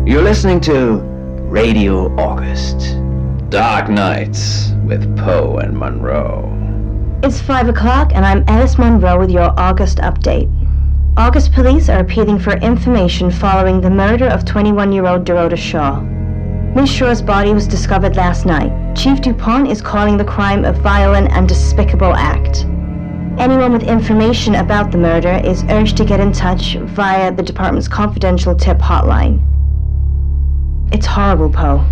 You're listening to Radio August. Dark Nights with Poe and Munro. It's 5 o'clock and I'm Alice Munro with your August update. August police are appealing for information following the murder of 21-year-old Dorota Shaw. Ms. Shaw's body was discovered last night. Chief DuPont is calling the crime a violent and despicable act. Anyone with information about the murder is urged to get in touch via the department's confidential tip hotline. It's horrible, Poe.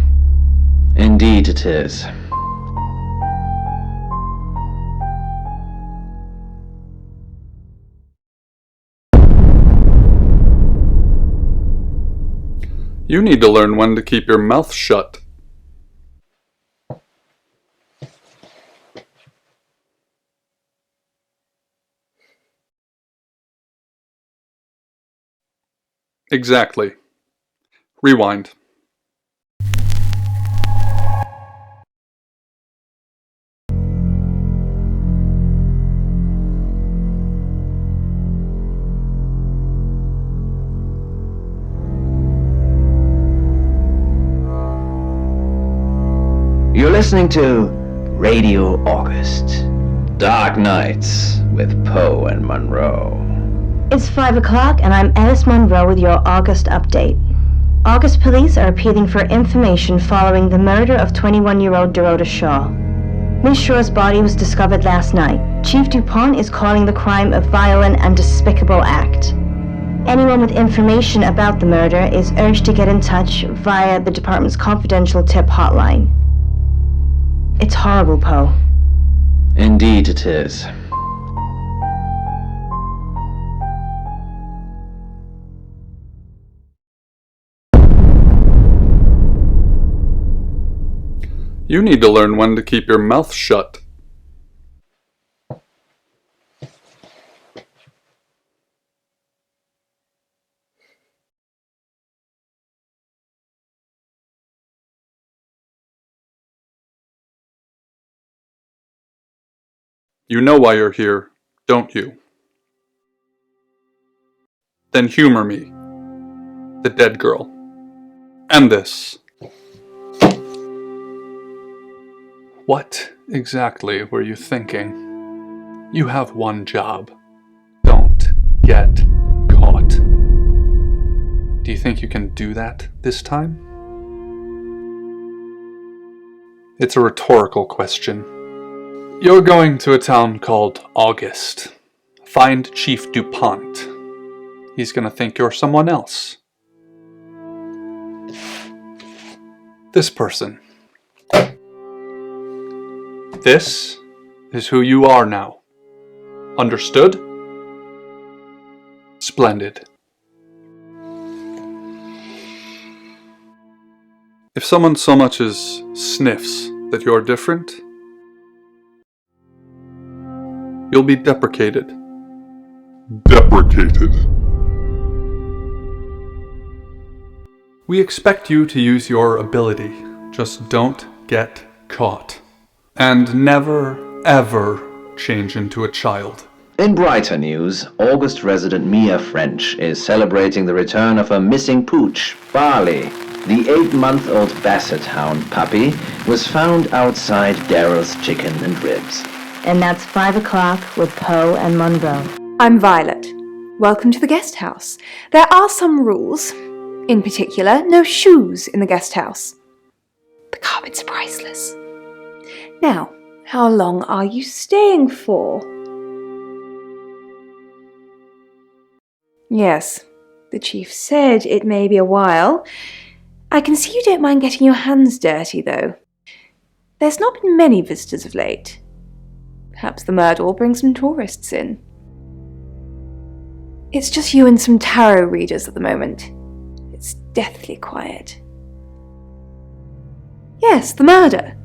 Indeed it is. You need to learn when to keep your mouth shut. Exactly. Rewind. You're listening to Radio August. Dark Nights with Poe and Munro. It's 5 o'clock and I'm Alice Munro with your August update. August police are appealing for information following the murder of 21-year-old Dorota Shaw. Ms. Shaw's body was discovered last night. Chief DuPont is calling the crime a violent and despicable act. Anyone with information about the murder is urged to get in touch via the department's confidential tip hotline. It's horrible, Poe. Indeed it is. You need to learn when to keep your mouth shut. You know why you're here, don't you? Then humor me, the dead girl, and this. What exactly were you thinking? You have one job. Don't get caught. Do you think you can do that this time? It's a rhetorical question. You're going to a town called August. Find Chief DuPont. He's gonna think you're someone else. This person. This is who you are now. Understood? Splendid. If someone so much as sniffs that you're different, you'll be deprecated. Deprecated. We expect you to use your ability. Just don't get caught. And never, ever change into a child. In brighter news, August resident Mia French is celebrating the return of her missing pooch, Barley. The 8-month-old Basset Hound puppy was found outside Daryl's Chicken and Ribs. And that's 5 o'clock with Poe and Munro. I'm Violet. Welcome to the guest house. There are some rules. In particular, no shoes in the guest house. The carpets are priceless. Now, how long are you staying for? Yes, the chief said it may be a while. I can see you don't mind getting your hands dirty, though. There's not been many visitors of late. Perhaps the murder will bring some tourists in. It's just you and some tarot readers at the moment. It's deathly quiet. Yes, the murder.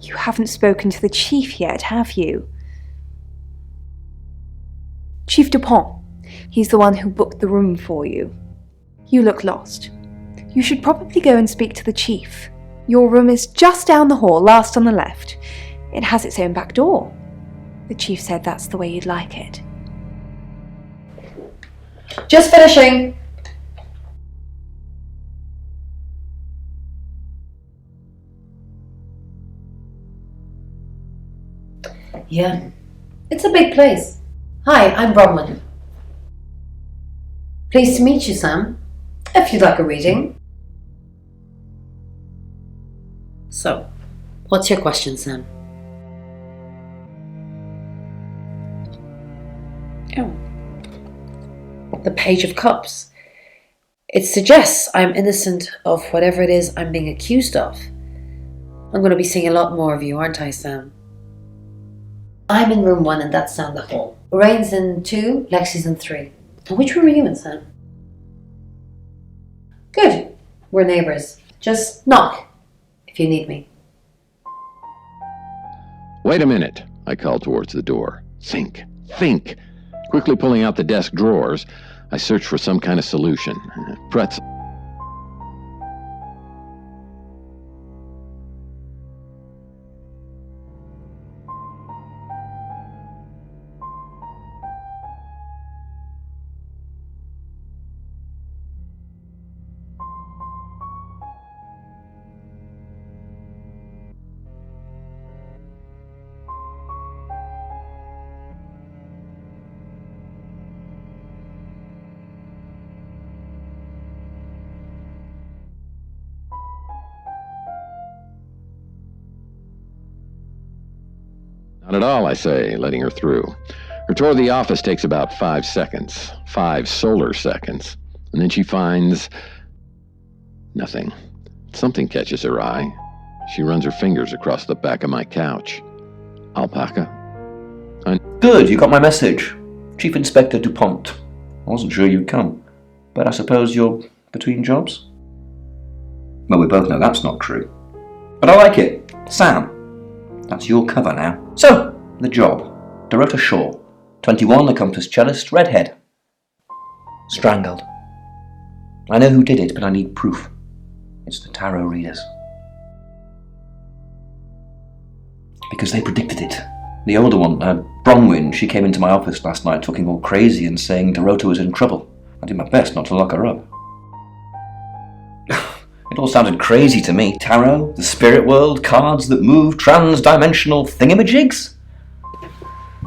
You haven't spoken to the chief yet, have you? Chief DuPont. He's the one who booked the room for you. You look lost. You should probably go and speak to the chief. Your room is just down the hall, last on the left. It has its own back door. The chief said that's the way you'd like it. Just finishing. Yeah. It's a big place. Hi, I'm Bronwyn. Pleased to meet you, Sam. If you'd like a reading. So, what's your question, Sam? Oh. The Page of Cups. It suggests I'm innocent of whatever it is I'm being accused of. I'm going to be seeing a lot more of you, aren't I, Sam? I'm in room 1 and that's down the hall. Lorraine's in 2, Lexi's in 3. And which room are you in, Sam? Good. We're neighbours. Just knock if you need me. Wait a minute, I called towards the door. Think. Quickly pulling out the desk drawers, I searched for some kind of solution. Pretzel. Not at all, I say, letting her through. Her tour of the office takes about 5 seconds. 5 solar seconds. And then she finds nothing. Something catches her eye. She runs her fingers across the back of my couch. Alpaca. Good, you got my message. Chief Inspector DuPont. I wasn't sure you'd come. But I suppose you're between jobs? Well, we both know that's not true. But I like it. Sam. That's your cover now. So, the job. Dorota Shaw. 21, accomplished cellist, redhead. Strangled. I know who did it, but I need proof. It's the tarot readers. Because they predicted it. The older one, Bronwyn, she came into my office last night talking all crazy and saying Dorota was in trouble. I did my best not to lock her up. It all sounded crazy to me. Tarot, the spirit world, cards that move, trans-dimensional thingamajigs.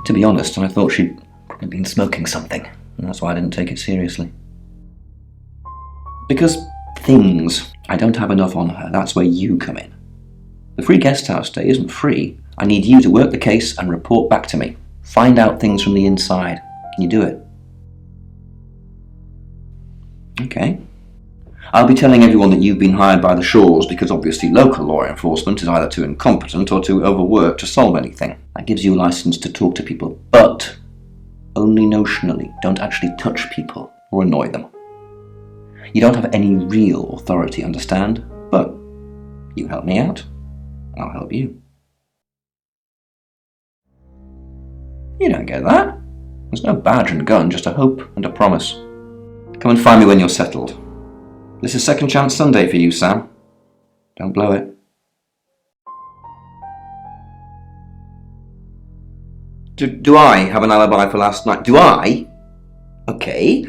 To be honest, I thought she'd probably been smoking something, and that's why I didn't take it seriously. Because things, I don't have enough on her, that's where you come in. The free guest house stay isn't free. I need you to work the case and report back to me. Find out things from the inside. Can you do it? Okay. I'll be telling everyone that you've been hired by the Shaws because obviously local law enforcement is either too incompetent or too overworked to solve anything. That gives you a license to talk to people, but only notionally. Don't actually touch people or annoy them. You don't have any real authority, understand? But you help me out, I'll help you. You don't get that. There's no badge and gun, just a hope and a promise. Come and find me when you're settled. This is Second Chance Sunday for you, Sam. Don't blow it. Do I have an alibi for last night? Do I? Okay.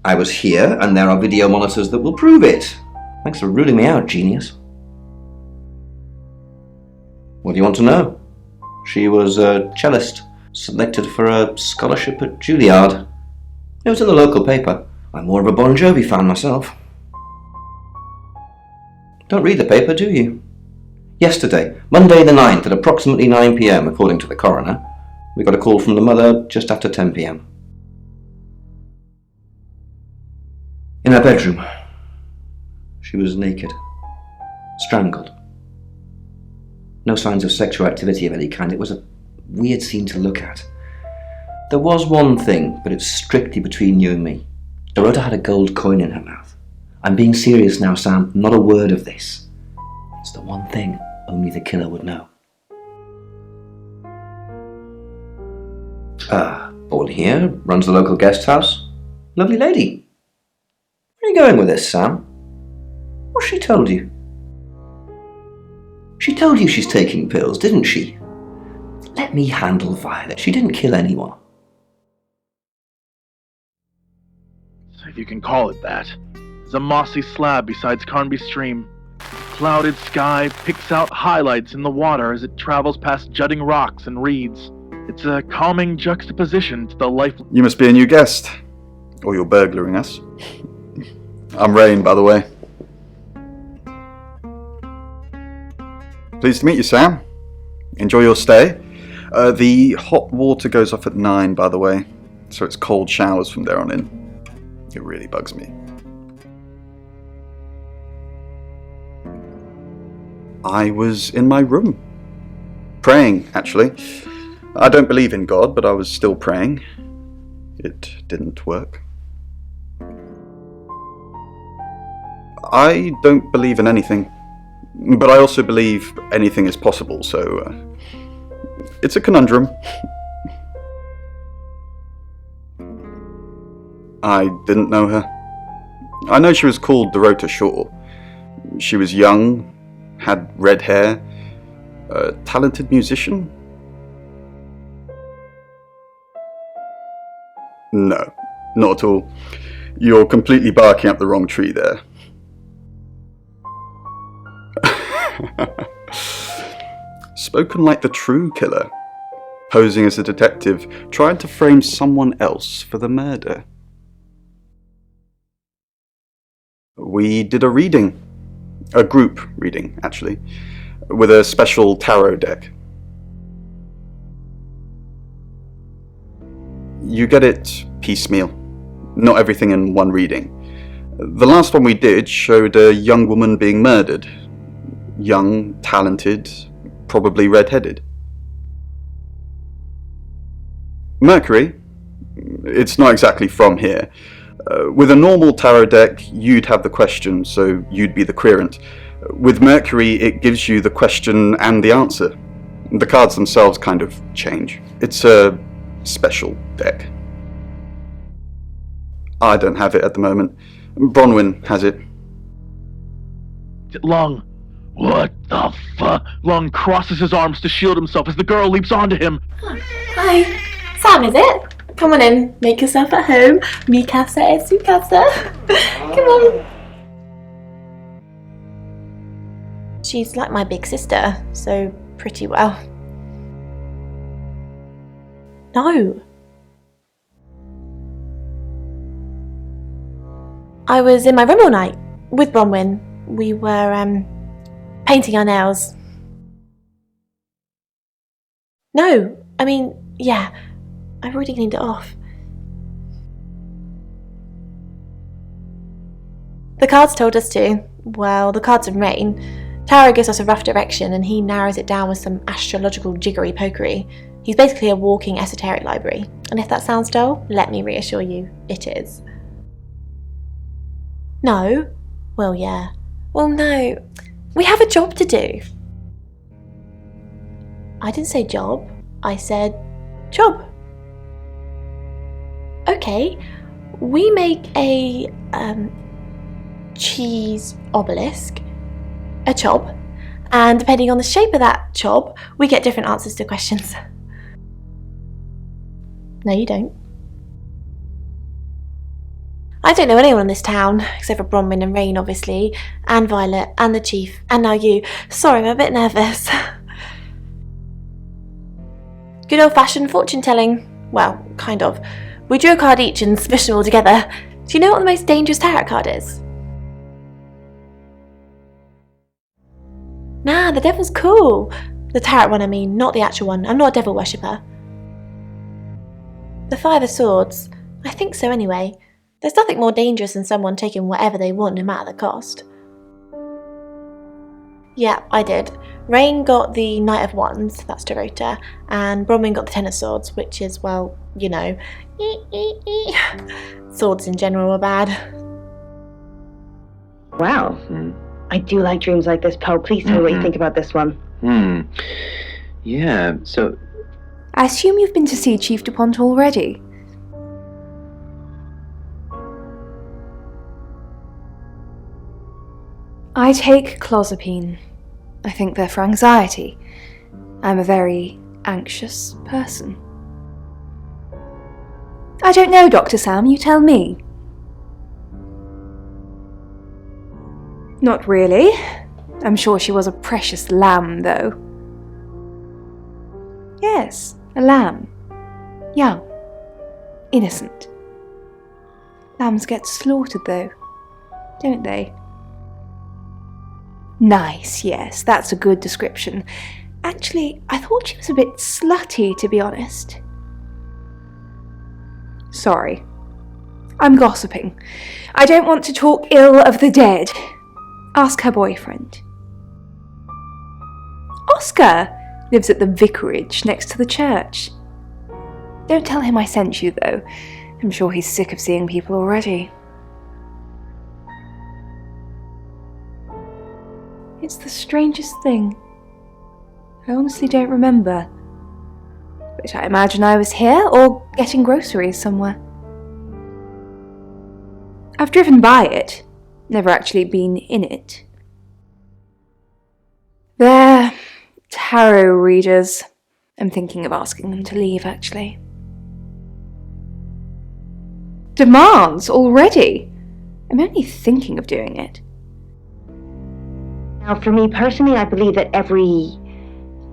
I was here, and there are video monitors that will prove it. Thanks for ruling me out, genius. What do you want to know? She was a cellist, selected for a scholarship at Juilliard. It was in the local paper. I'm more of a Bon Jovi fan myself. Don't read the paper, do you? Yesterday, Monday the 9th at approximately 9 p.m, according to the coroner, we got a call from the mother just after 10 p.m. In her bedroom, she was naked, strangled. No signs of sexual activity of any kind. It was a weird scene to look at. There was one thing, but it's strictly between you and me. Dorota had a gold coin in her mouth. I'm being serious now, Sam. Not a word of this. It's the one thing only the killer would know. Born here, runs the local guest house. Lovely lady. Where are you going with this, Sam? What's she told you? She told you she's taking pills, didn't she? Let me handle Violet. She didn't kill anyone. If you can call it that. There's a mossy slab beside Carnby Stream. Clouded sky picks out highlights in the water as it travels past jutting rocks and reeds. It's a calming juxtaposition to the life... You must be a new guest. Or you're burglaring us. I'm Rain, by the way. Pleased to meet you, Sam. Enjoy your stay. The hot water goes off at 9, by the way, so it's cold showers from there on in. It really bugs me. I was in my room. Praying, actually. I don't believe in God, but I was still praying. It didn't work. I don't believe in anything, but I also believe anything is possible, so it's a conundrum. I didn't know her. I know she was called Dorota Shaw. She was young, had red hair, a talented musician. No, not at all. You're completely barking up the wrong tree there. Spoken like the true killer, posing as a detective, trying to frame someone else for the murder. We did a reading, a group reading actually, with a special tarot deck. You get it piecemeal, not everything in one reading. The last one we did showed a young woman being murdered. Young, talented, probably red-headed. Mercury, it's not exactly from here. With a normal tarot deck, you'd have the question, so you'd be the querent. With Mercury, it gives you the question and the answer. The cards themselves kind of change. It's a special deck. I don't have it at the moment. Bronwyn has it. Long. What the fuck? Long crosses his arms to shield himself as the girl leaps onto him. Hi. Sam, is it? Come on in. Make yourself at home. Mi casa es su casa. Come on. She's like my big sister, so pretty well. No. I was in my room all night with Bronwyn. We were, painting our nails. No, I mean, yeah, I've already cleaned it off. The cards told us to. Well, the cards of rain. Tarot gives us a rough direction and he narrows it down with some astrological jiggery-pokery. He's basically a walking esoteric library. And if that sounds dull, let me reassure you, it is. No? Well, yeah. Well, no. We have a job to do. I didn't say job. I said job. Okay. We make a cheese obelisk, a chob, and depending on the shape of that chob, we get different answers to questions. No, you don't. I don't know anyone in this town, except for Bronwyn and Rain, obviously, and Violet, and the Chief, and now you. Sorry, I'm a bit nervous. Good old-fashioned fortune-telling. Well, kind of. We drew a card each and smushed them all together. Do you know what the most dangerous tarot card is? Nah, the devil's cool. The tarot one, I mean, not the actual one. I'm not a devil worshipper. The Five of Swords. I think so anyway. There's nothing more dangerous than someone taking whatever they want no matter the cost. Yeah, I did. Rain got the Knight of Wands, that's Dorota, and Bronwyn got the Ten of Swords, which is, well, you know, swords in general are bad. Wow. I do like dreams like this, Poe. Please tell me what you think about this one. Yeah, so... I assume you've been to see Chief DuPont already? I take clozapine. I think they're for anxiety. I'm a very anxious person. I don't know, Dr. Sam, you tell me. Not really. I'm sure she was a precious lamb, though. Yes, A lamb. Young. Innocent. Lambs get slaughtered though, don't they? Nice, yes, that's a good description. Actually, I thought she was a bit slutty, to be honest. Sorry. I'm gossiping. I don't want to talk ill of the dead. Ask her boyfriend. Oscar lives at the vicarage next to the church. Don't tell him I sent you, though. I'm sure he's sick of seeing people already. It's the strangest thing. I honestly don't remember. But I imagine I was here or getting groceries somewhere. I've driven by it, never actually been in it. They're tarot readers. I'm thinking of asking them to leave, actually. Demands already? I'm only thinking of doing it. Now, for me personally, I believe that every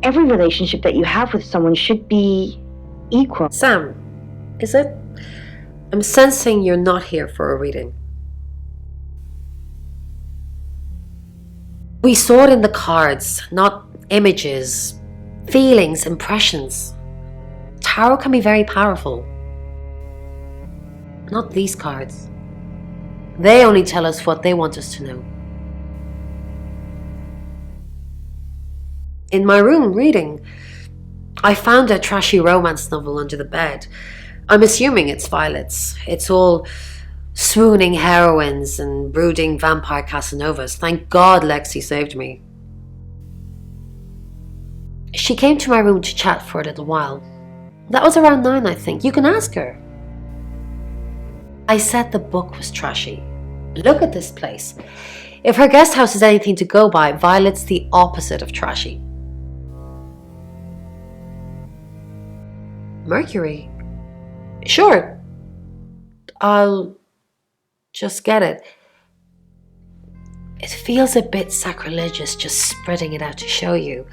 relationship that you have with someone should be equal. Sam, is it? I'm sensing you're not here for a reading. We saw it in the cards, not images, feelings, impressions. Tarot can be very powerful. Not these cards. They only tell us what they want us to know. In my room reading, I found a trashy romance novel under the bed. I'm assuming it's Violet's. It's all swooning heroines and brooding vampire Casanovas. Thank God Lexi saved me. She came to my room to chat for a little while. That was around 9, I think. You can ask her. I said the book was trashy. Look at this place. If her guest house is anything to go by, Violet's the opposite of trashy. Mercury? Sure. I'll just get it. It feels a bit sacrilegious just spreading it out to show you.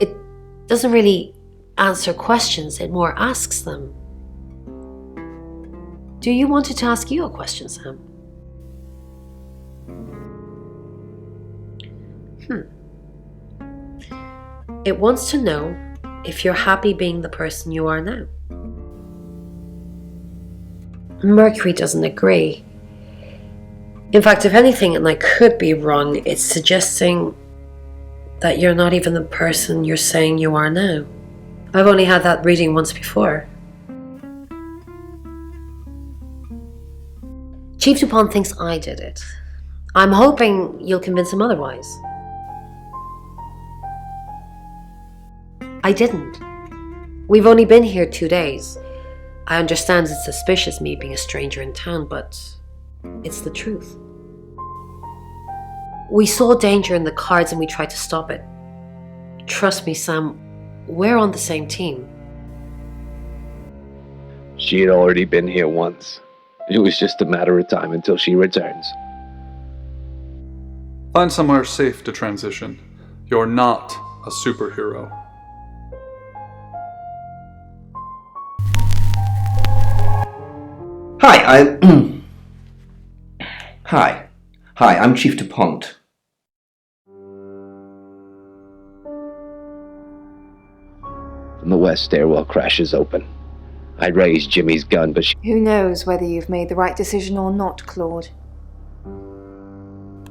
It doesn't really answer questions, it more asks them. Do you want it to ask you a question, Sam? It wants to know if you're happy being the person you are now. Mercury doesn't agree. In fact, if anything, and I could be wrong, it's suggesting that you're not even the person you're saying you are now. I've only had that reading once before. Chief Dupont thinks I did it. I'm hoping you'll convince him otherwise. I didn't. We've only been here 2 days. I understand it's suspicious me being a stranger in town, but it's the truth. We saw danger in the cards and we tried to stop it. Trust me, Sam, we're on the same team. She had already been here once. It was just a matter of time until she returns. Find somewhere safe to transition. You're not a superhero. Hi, I'm Chief Dupont. From the west stairwell crashes open. I'd raised Jimmy's gun, but Who knows whether you've made the right decision or not, Claude?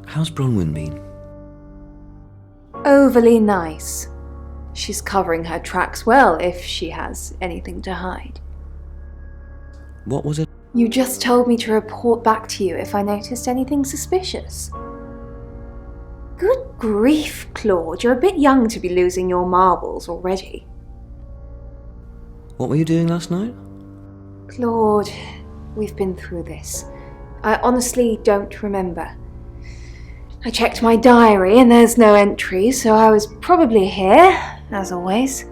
How's Bronwyn been? Overly nice. She's covering her tracks well if she has anything to hide. What was it? You just told me to report back to you if I noticed anything suspicious. Good grief, Claude, you're a bit young to be losing your marbles already. What were you doing last night? Claude, we've been through this. I honestly don't remember. I checked my diary and there's no entry, so I was probably here, as always.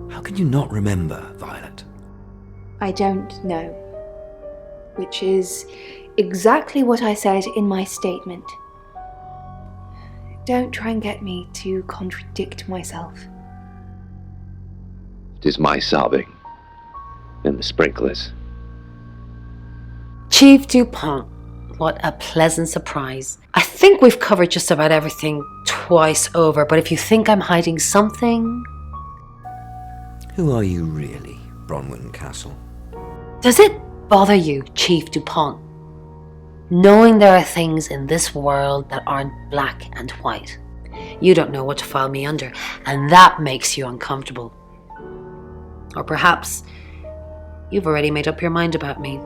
How can you not remember, Violet? I don't know. Which is exactly what I said in my statement. Don't try and get me to contradict myself. It is my sobbing. And the sprinklers. Chief DuPont, what a pleasant surprise. I think we've covered just about everything twice over, but if you think I'm hiding something... Who are you really, Bronwyn Castle? Does it bother you, Chief DuPont, knowing there are things in this world that aren't black and white? You don't know what to file me under, and that makes you uncomfortable. Or perhaps you've already made up your mind about me.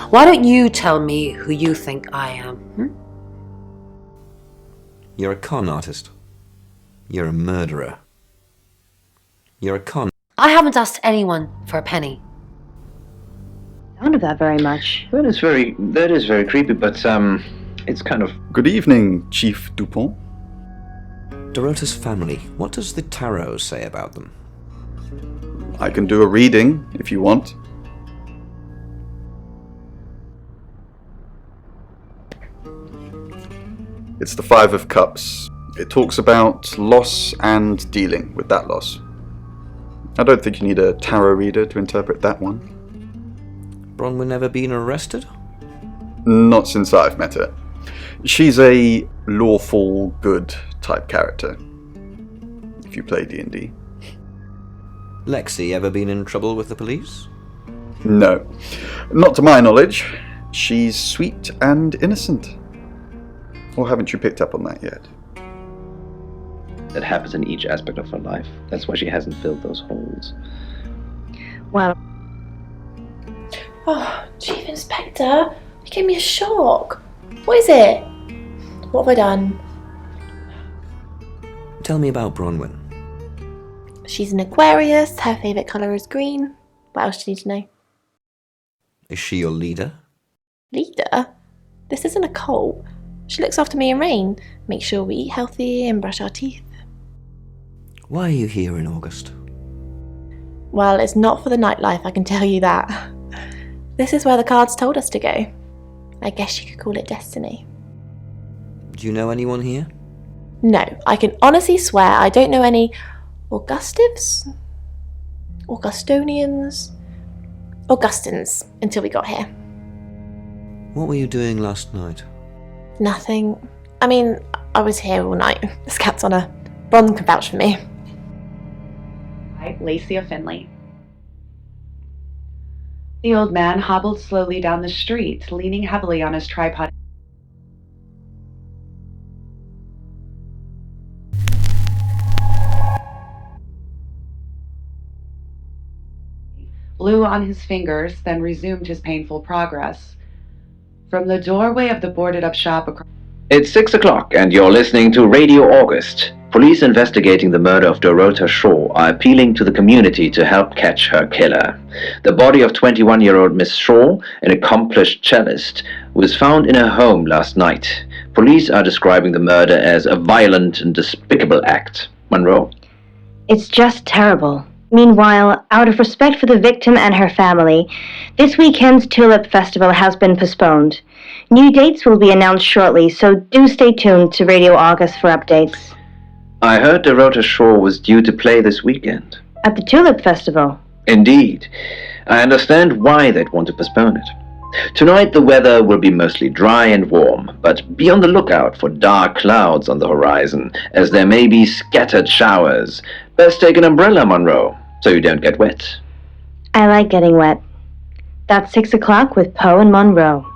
Why don't you tell me who you think I am? You're a con artist. You're a murderer. You're a con... I haven't asked anyone for a penny. Sound of that very much. That is very creepy, but it's kind of... Good evening, Chief DuPont. Dorota's family, what does the tarot say about them? I can do a reading, if you want. It's the Five of Cups. It talks about loss and dealing with that loss. I don't think you need a tarot reader to interpret that one. Bronwyn never been arrested? Not since I've met her. She's a lawful good type character, if you play D&D. Lexi ever been in trouble with the police? No, not to my knowledge. She's sweet and innocent. Or haven't you picked up on that yet? That happens in each aspect of her life. That's why she hasn't filled those holes. Well, Oh, Chief Inspector, you gave me a shock. What is it? What have I done? Tell me about Bronwyn. She's an Aquarius, her favourite colour is green. What else do you need to know? Is she your leader? Leader? This isn't a cult. She looks after me and Rain, makes sure we eat healthy and brush our teeth. Why are you here in August? Well, it's not for the nightlife, I can tell you that. This is where the cards told us to go. I guess you could call it destiny. Do you know anyone here? No, I can honestly swear I don't know any Augustives? Augustonians? Augustins until we got here. What were you doing last night? Nothing. I mean, I was here all night. This cat's on her. Bron can vouch for me. Lacey Finley. The old man hobbled slowly down the street, leaning heavily on his tripod. Blew on his fingers, then resumed his painful progress. From the doorway of the boarded-up shop across... It's 6 o'clock, and you're listening to Radio August. Police investigating the murder of Dorota Shaw are appealing to the community to help catch her killer. The body of 21-year-old Miss Shaw, an accomplished cellist, was found in her home last night. Police are describing the murder as a violent and despicable act. Munro? it's just terrible. Meanwhile, out of respect for the victim and her family, this weekend's Tulip Festival has been postponed. New dates will be announced shortly, so do stay tuned to Radio August for updates. I heard Dorota Shaw was due to play this weekend. At the Tulip Festival? Indeed. I understand why they'd want to postpone it. Tonight the weather will be mostly dry and warm, but be on the lookout for dark clouds on the horizon, as there may be scattered showers. Best take an umbrella, Munro, so you don't get wet. I like getting wet. That's 6 o'clock with Poe and Munro.